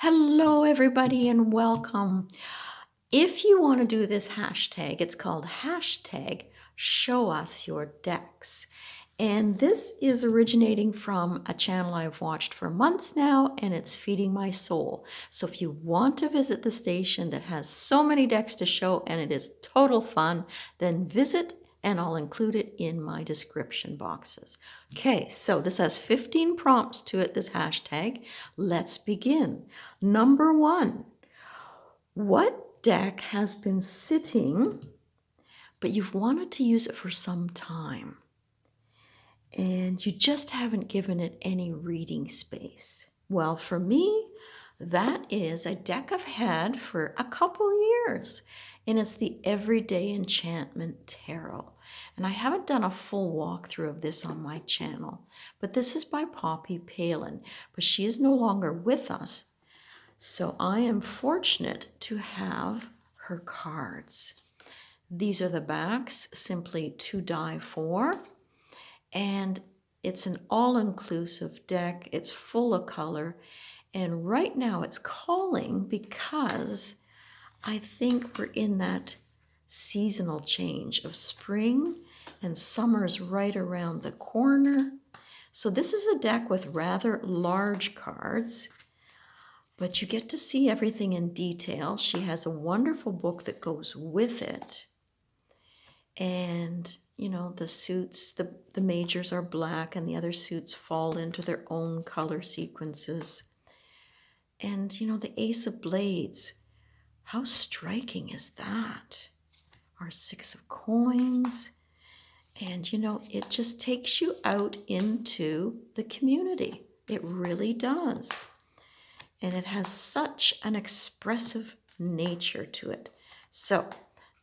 Hello, everybody, and welcome. If you want to do this hashtag, it's called hashtag show us your decks. And this is originating from a channel I've watched for months now, and it's feeding my soul. So if you want to visit the station that has so many decks to show and it is total fun, then visit and I'll include it in my description boxes. Okay, so this has 15 prompts to it, this hashtag. Let's begin. Number 1, what deck has been sitting, but you've wanted to use it for some time, and you just haven't given it any reading space? Well, for me, that is a deck I've had for a couple years, and it's the Everyday Enchantment Tarot. And I haven't done a full walkthrough of this on my channel, but this is by Poppy Palin, but she is no longer with us. So I am fortunate to have her cards. These are the backs, simply to die for. And it's an all-inclusive deck. It's full of color. And right now it's calling because I think we're in that seasonal change of spring, and summer's right around the corner. So this is a deck with rather large cards, but you get to see everything in detail. She has a wonderful book that goes with it. And, you know, the suits, the majors are black and the other suits fall into their own color sequences. And, you know, the Ace of Blades, how striking is that? Our Six of Coins. And, you know, it just takes you out into the community. It really does. And it has such an expressive nature to it. So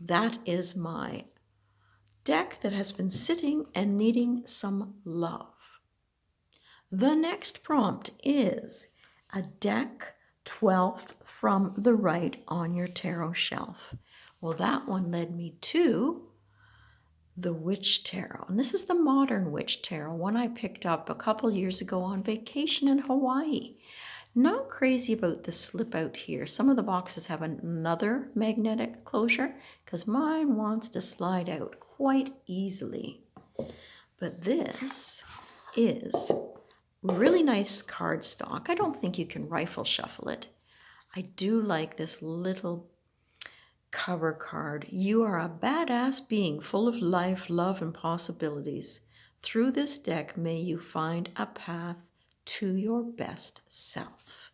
that is my deck that has been sitting and needing some love. The next prompt is a deck 12th from the right on your tarot shelf. Well, that one led me to the Witch Tarot. And this is the modern Witch Tarot, one I picked up a couple years ago on vacation in Hawaii. Not crazy about the slip out here. Some of the boxes have another magnetic closure because mine wants to slide out quite easily. But this is really nice cardstock. I don't think you can rifle shuffle it. I do like this little cover card. You are a badass being full of life, love, and possibilities. Through this deck, may you find a path to your best self.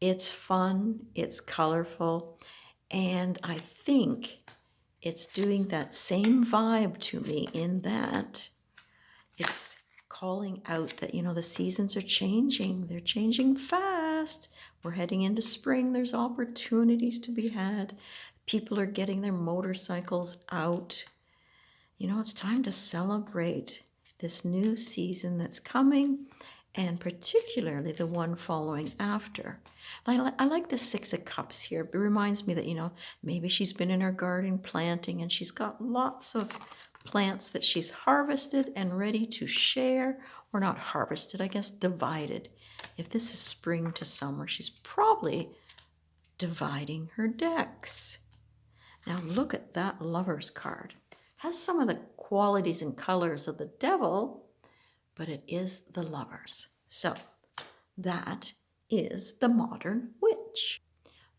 It's fun, it's colorful, and I think it's doing that same vibe to me in that it's calling out that, you know, the seasons are changing. They're changing fast. We're heading into spring. There's opportunities to be had. People are getting their motorcycles out. You know, it's time to celebrate this new season that's coming, and particularly the one following after. I like the Six of Cups here. It reminds me that, you know, maybe she's been in her garden planting and she's got lots of plants that she's harvested and ready to share, or not harvested, I guess divided. If this is spring to summer, she's probably dividing her decks. Now look at that Lover's card. Has some of the qualities and colors of the Devil, but it is the Lovers. So that is the Modern Witch.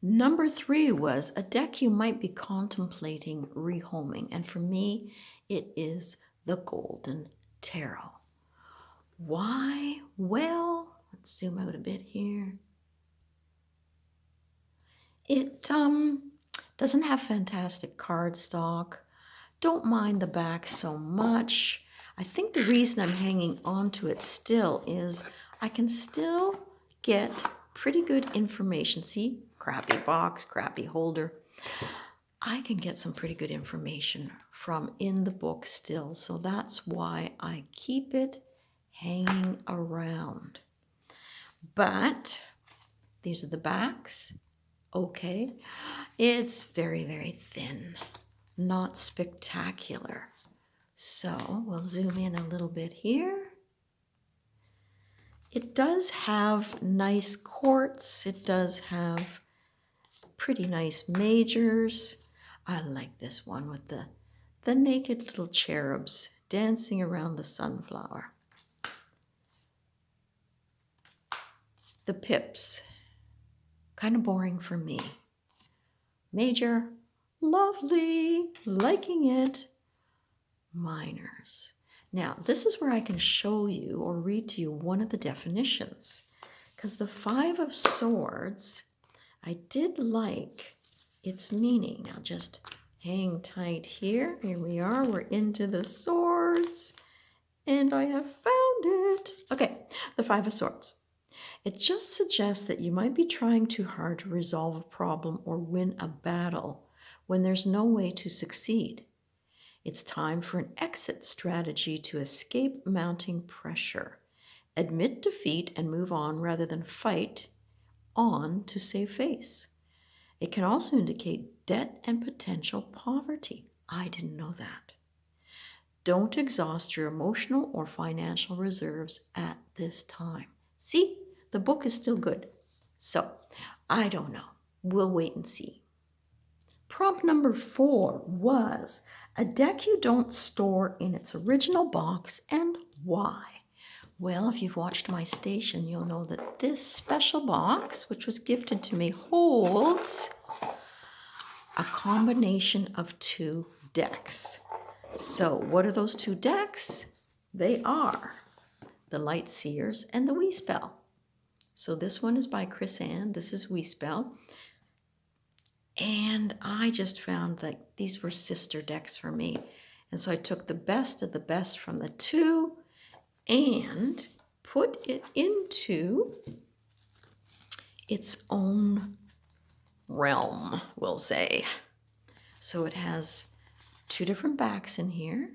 Number 3 was a deck you might be contemplating rehoming, and for me, it is the Golden Tarot. Why? Well, let's zoom out a bit here. It doesn't have fantastic cardstock. Don't mind the back so much. I think the reason I'm hanging on to it still is I can still get pretty good information. See, crappy box, crappy holder. I can get some pretty good information from in the book still. So that's why I keep it hanging around. But these are the backs. Okay. It's very, very thin. Not spectacular. So we'll zoom in a little bit here. It does have nice courts. It does have pretty nice majors. I like this one with the naked little cherubs dancing around the sunflower. The pips, kind of boring for me. Major, lovely, liking it. Minors. Now, this is where I can show you or read to you one of the definitions, because the Five of Swords, I did like its meaning. Now, just hang tight here. Here we are. We're into the swords, and I have found it. Okay, the Five of Swords. It just suggests that you might be trying too hard to resolve a problem or win a battle when there's no way to succeed. It's time for an exit strategy to escape mounting pressure. Admit defeat and move on rather than fight on to save face. It can also indicate debt and potential poverty. I didn't know that. Don't exhaust your emotional or financial reserves at this time. See, the book is still good. So, I don't know. We'll wait and see. Prompt number 4 was a deck you don't store in its original box, and why? Well, if you've watched my station, you'll know that this special box, which was gifted to me, holds a combination of 2 decks. So what are those 2 decks? They are the Light Seers and the Wyspell. So this one is by Chris Ann. This is Wyspell. And I just found that these were sister decks for me. And so I took the best of the best from the 2 and put it into its own realm, we'll say. So it has 2 different backs in here.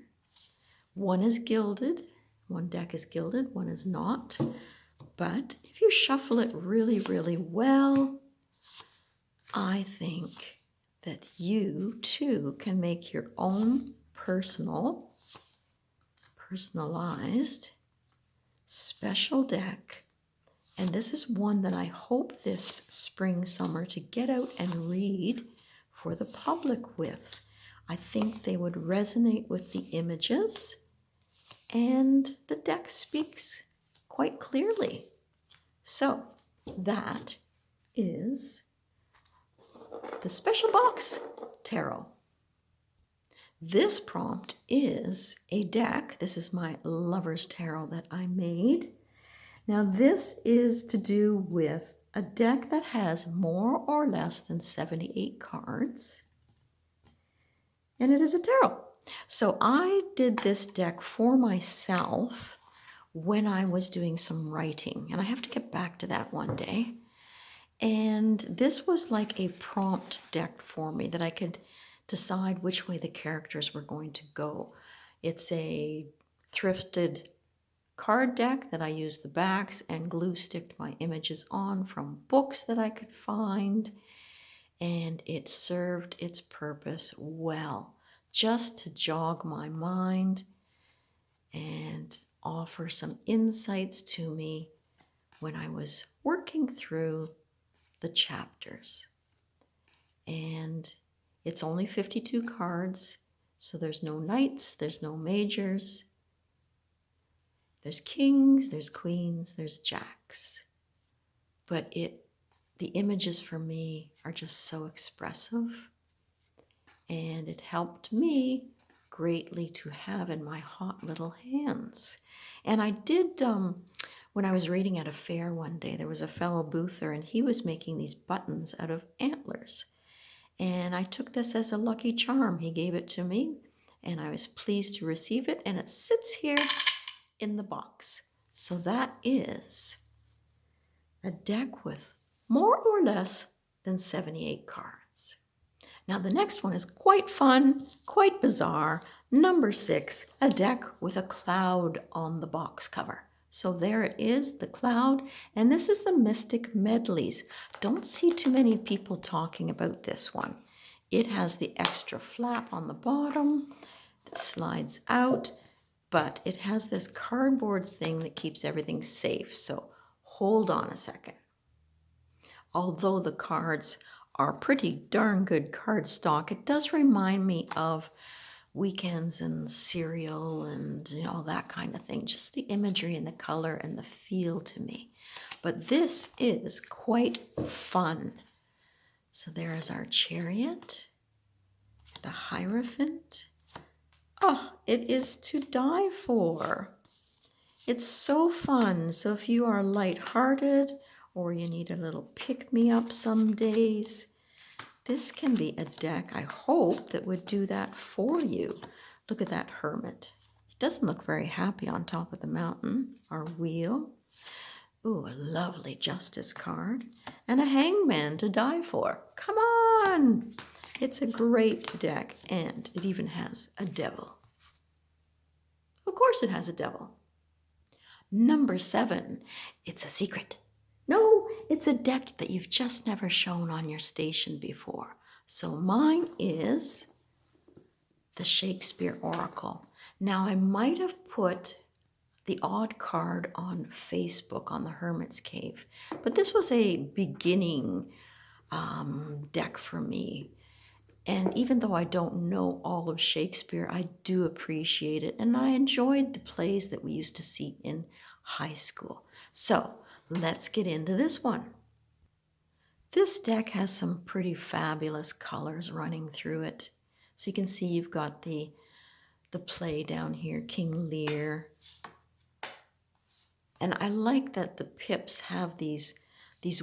One is gilded. One deck is gilded, one is not. But if you shuffle it really, really well, I think that you too can make your own personalized special deck. And this is one that I hope this spring, summer to get out and read for the public with. I think they would resonate with the images, and the deck speaks quite clearly. So that is the Special Box Tarot. This prompt is a deck. This is my Lover's Tarot that I made. Now this is to do with a deck that has more or less than 78 cards. And it is a tarot. So I did this deck for myself when I was doing some writing. And I have to get back to that one day. And this was like a prompt deck for me that I could decide which way the characters were going to go. It's a thrifted card deck that I used the backs and glue sticked my images on from books that I could find. And it served its purpose well, just to jog my mind and offer some insights to me when I was working through the chapters. And it's only 52 cards, so there's no knights, there's no majors, there's kings, there's queens, there's jacks. But the images for me are just so expressive, and it helped me greatly to have in my hot little hands. And I did, when I was reading at a fair one day, there was a fellow boother, and he was making these buttons out of antlers. And I took this as a lucky charm. He gave it to me, and I was pleased to receive it, and it sits here in the box. So that is a deck with more or less than 78 cards. Now the next one is quite fun, quite bizarre. Number 6, a deck with a cloud on the box cover. So there it is, the cloud, and this is the Mystic Medleys. Don't see too many people talking about this one. It has the extra flap on the bottom that slides out. but it has this cardboard thing that keeps everything safe. So hold on a second. Although the cards are pretty darn good cardstock, it does remind me of Weekends and cereal and that kind of thing. Just the imagery and the color and the feel to me. But this is quite fun. So there is our Chariot, the Hierophant. Oh, it is to die for. It's so fun. So if you are lighthearted or you need a little pick-me-up some days, this can be a deck, I hope, that would do that for you. Look at that Hermit. It doesn't look very happy on top of the mountain. Our Wheel. Ooh, a lovely Justice card. And a Hangman to die for. Come on! It's a great deck, and it even has a Devil. Of course it has a Devil. Number 7, it's a secret. No, it's a deck that you've just never shown on your station before. So mine is the Shakespeare Oracle. Now, I might have put the odd card on Facebook on the Hermit's Cave, but this was a beginning deck for me. And even though I don't know all of Shakespeare, I do appreciate it, and I enjoyed the plays that we used to see in high school. So let's get into this one. This deck has some pretty fabulous colors running through it. So you can see you've got the play down here, King Lear. And I like that the pips have these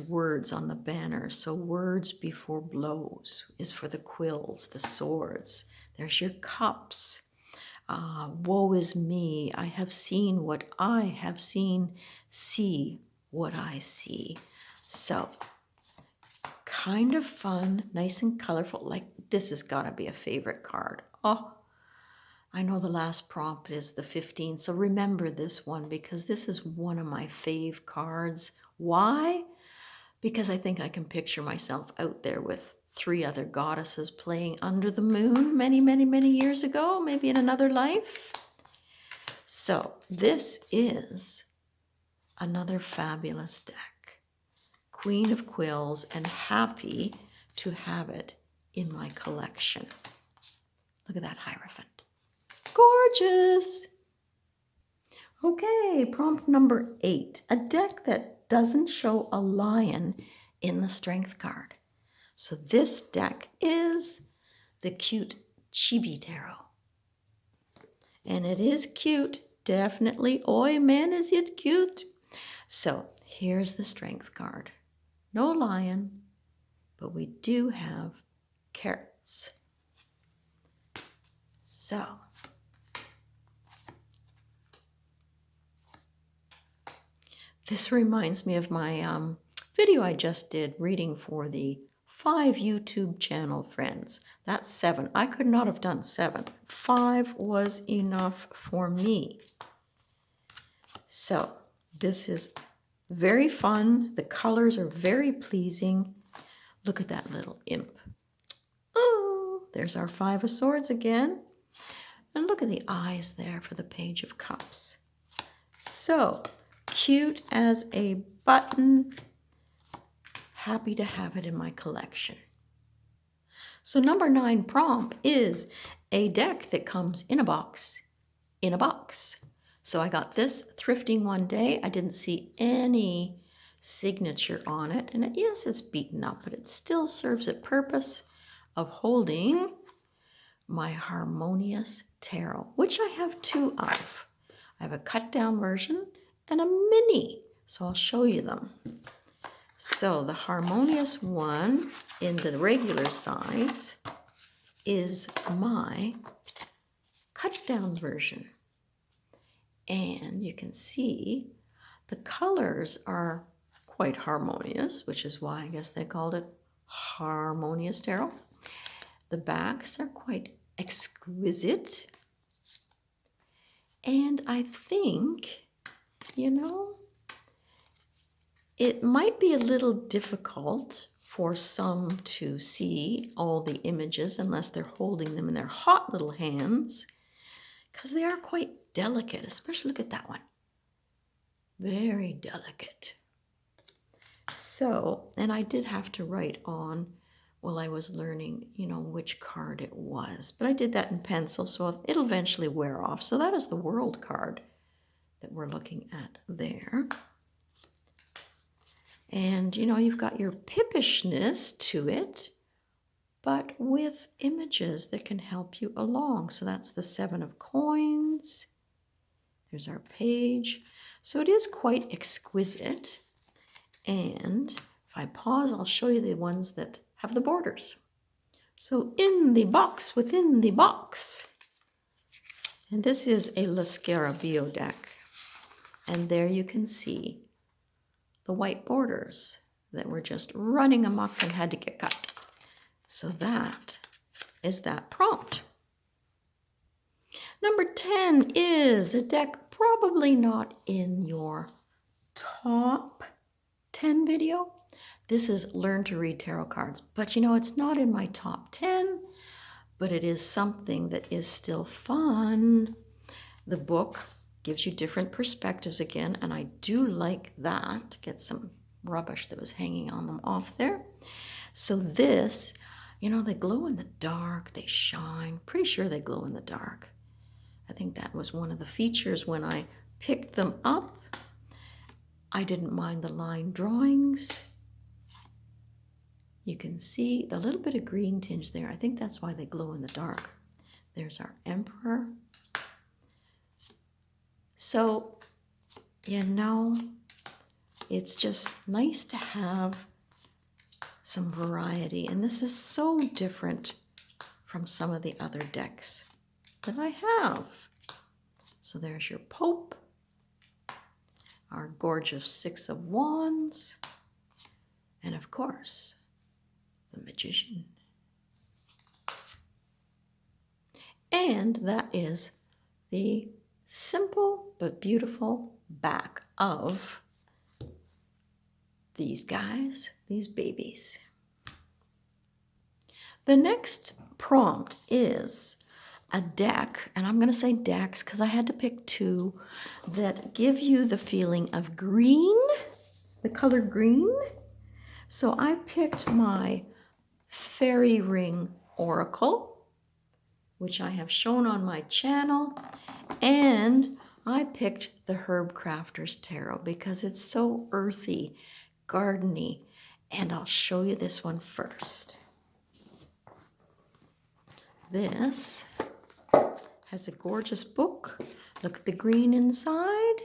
words on the banner. So words before blows is for the quills, the swords. There's your cups. Woe is me, I have seen what I have seen, see what I see. So, kind of fun, nice and colorful. Like, this has got to be a favorite card. Oh, I know the last prompt is the 15, so remember this one because this is one of my fave cards. Why? Because I think I can picture myself out there with 3 other goddesses playing under the moon many, many, many years ago, maybe in another life. So this is another fabulous deck. Queen of Quills, and happy to have it in my collection. Look at that Hierophant. Gorgeous! Okay, prompt number 8. A deck that doesn't show a lion in the Strength card. So this deck is the cute Chibi Tarot. And it is cute, definitely. Oi, man, is it cute? So here's the Strength card. No lion, but we do have carrots. So this reminds me of my video I just did reading for the 5 YouTube channel friends. That's 7. I could not have done 7. 5 was enough for me. So this is very fun. The colors are very pleasing. Look at that little imp. Oh, there's our 5 of Swords again. And look at the eyes there for the Page of Cups. So cute as a button. Happy to have it in my collection. So number 9 prompt is a deck that comes in a box, in a box. So I got this thrifting one day. I didn't see any signature on it. And yes, it's beaten up, but it still serves its purpose of holding my Harmonious Tarot, which I have 2 of. I have a cut down version and a mini. So I'll show you them. So the Harmonious one in the regular size is my cut down version. And you can see the colors are quite harmonious, which is why I guess they called it Harmonious Tarot. The backs are quite exquisite. And I think, it might be a little difficult for some to see all the images unless they're holding them in their hot little hands, because they are quite delicate, especially look at that one. Very delicate. So, and I did have to write on while I was learning, you know, which card it was. But I did that in pencil, so it'll eventually wear off. So that is the World card that we're looking at there. And, you know, you've got your pippishness to it, but with images that can help you along. So that's the 7 of coins. There's our page. So it is quite exquisite. And if I pause, I'll show you the ones that have the borders. So in the box within the box. And this is a La Scarabeo deck. And there you can see the white borders that were just running amok and had to get cut. So that is that prompt. Number 10 is a deck probably not in your top 10 video. This is Learn to Read Tarot Cards. But you know, it's not in my top 10, but it is something that is still fun. The book gives you different perspectives again, and I do like that. Get some rubbish that was hanging on them off there. So this, you know, they glow in the dark, they shine. Pretty sure they glow in the dark. I think that was one of the features when I picked them up. I didn't mind the line drawings. You can see the little bit of green tinge there. I think that's why they glow in the dark. There's our Emperor. So, you know, it's just nice to have some variety. And this is so different from some of the other decks that I have. So there's your Pope, our gorgeous 6 of Wands, and of course, the Magician. And that is the simple but beautiful back of these guys, these babies. The next prompt is a deck, and I'm going to say decks because I had to pick 2 that give you the feeling of green, the color green. So I picked my Fairy Ring Oracle, which I have shown on my channel, and I picked the Herbcrafter's Tarot because it's so earthy, gardeny, and I'll show you this one first. This has a gorgeous book. Look at the green inside.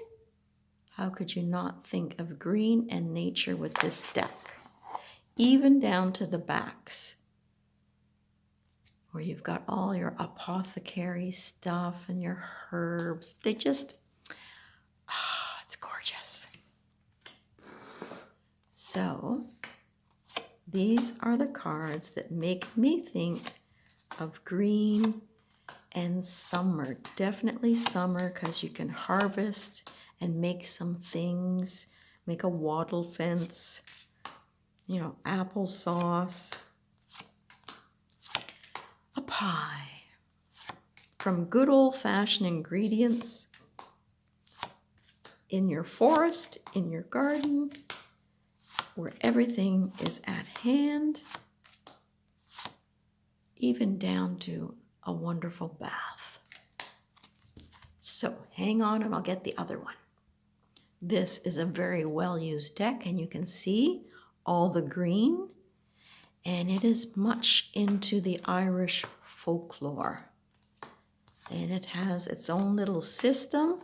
How could you not think of green and nature with this deck? Even down to the backs, where you've got all your apothecary stuff and your herbs. They just, it's gorgeous. So these are the cards that make me think of green and summer. Definitely summer, because you can harvest and make some things, make a wattle fence, you know, applesauce, a pie from good old-fashioned ingredients in your forest, in your garden, where everything is at hand, even down to a wonderful bath. So hang on and I'll get the other one. This is a very well-used deck, and you can see all the green, and it is much into the Irish folklore. And it has its own little system,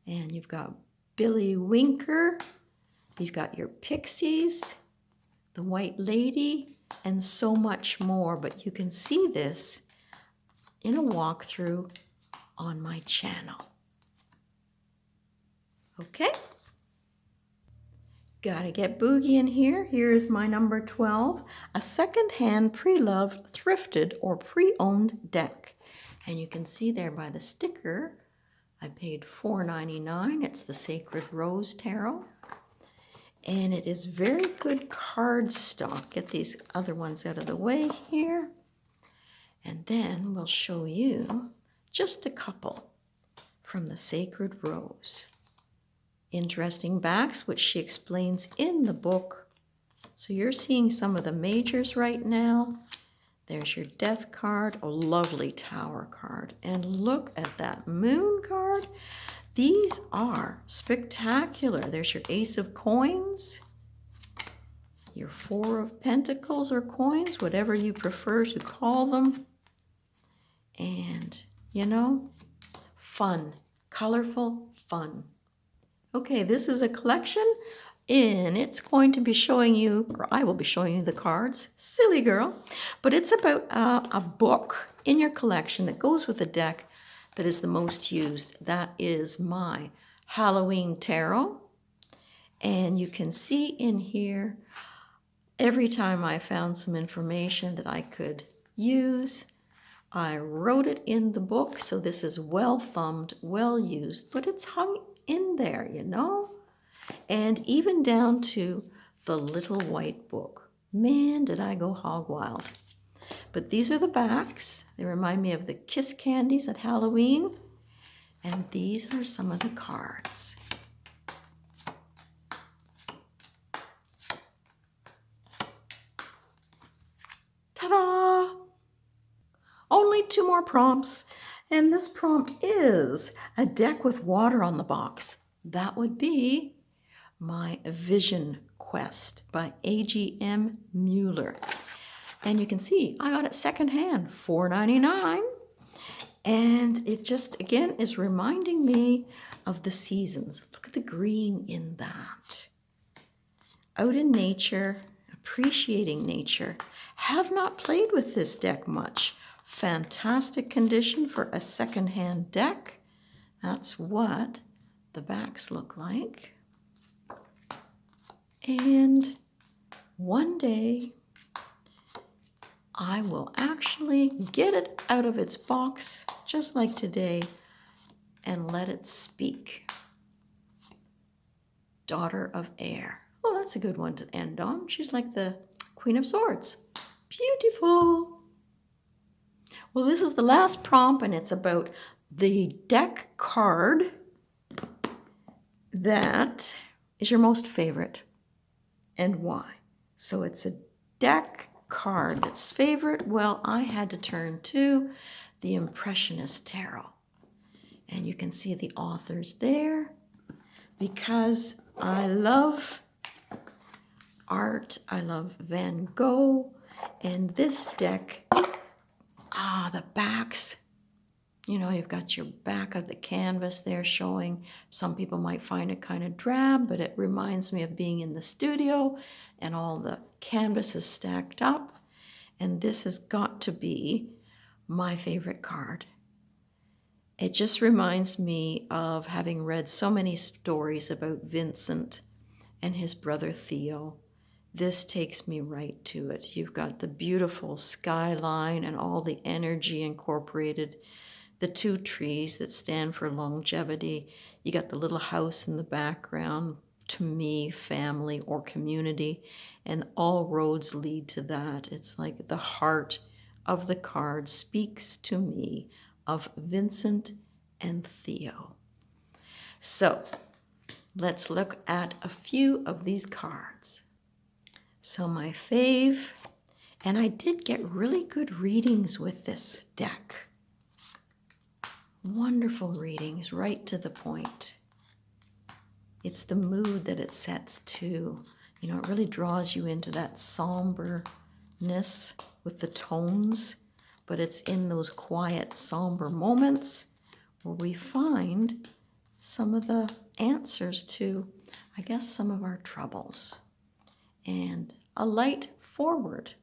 and you've got Billy Winker, you've got your pixies, the White Lady, and so much more. But you can see this in a walkthrough on my channel. Okay? Gotta get boogie in here. Here is my number 12, a second-hand, pre-loved, thrifted, or pre-owned deck. And you can see there by the sticker, I paid $4.99. It's the Sacred Rose Tarot. And it is very good cardstock. Get these other ones out of the way here. And then we'll show you just a couple from the Sacred Rose. Interesting backs, which she explains in the book. So you're seeing some of the majors right now. There's your Death card, a lovely Tower card. And look at that Moon card. These are spectacular. There's your Ace of Coins, your Four of Pentacles or coins, whatever you prefer to call them. And, you know, fun, colorful fun. Okay, this is a collection, and it's going to be showing you, or I will be showing you the cards. Silly girl. But it's about a book in your collection that goes with the deck that is the most used. That is my Halloween Tarot. And you can see in here, every time I found some information that I could use, I wrote it in the book. So this is well thumbed, well used, but it's hung in there, you know? And even down to the little white book. Man, did I go hog wild. But these are the backs. They remind me of the kiss candies at Halloween. And these are some of the cards. Ta-da! Only 2 more prompts. And this prompt is a deck with water on the box. That would be my Vision Quest by A.G.M. Mueller. And you can see I got it secondhand, $4.99. And it just, again, is reminding me of the seasons. Look at the green in that. Out in nature, appreciating nature. Have not played with this deck much. Fantastic condition for a secondhand deck. That's what the backs look like. And one day I will actually get it out of its box, just like today, and let it speak. Daughter of Air. Oh, that's a good one to end on. She's like the Queen of Swords. Beautiful. Well, this is the last prompt, and it's about the deck card that is your most favorite and why. So it's a deck card that's favorite. Well, I had to turn to the Impressionist Tarot. And you can see the authors there because I love art. I love Van Gogh. And this deck, the backs, you know, you've got your back of the canvas there showing. Some people might find it kind of drab, but it reminds me of being in the studio and all the canvas is stacked up. And this has got to be my favorite card. It just reminds me of having read so many stories about Vincent and his brother Theo. This takes me right to it. You've got the beautiful skyline and all the energy incorporated, the 2 trees that stand for longevity. You got the little house in the background, to me, family or community, and all roads lead to that. It's like the heart of the card speaks to me of Vincent and Theo. So let's look at a few of these cards. So my fave, and I did get really good readings with this deck. Wonderful readings, right to the point. It's the mood that it sets to. You know, it really draws you into that somberness with the tones, but it's in those quiet, somber moments where we find some of the answers to, I guess, some of our troubles. And a light forward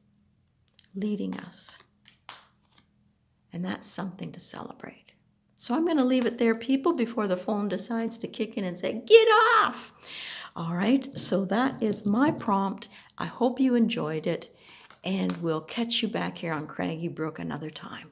leading us. And that's something to celebrate. So I'm going to leave it there, people, before the phone decides to kick in and say, get off. All right, so that is my prompt. I hope you enjoyed it, and we'll catch you back here on Craggy Brook another time.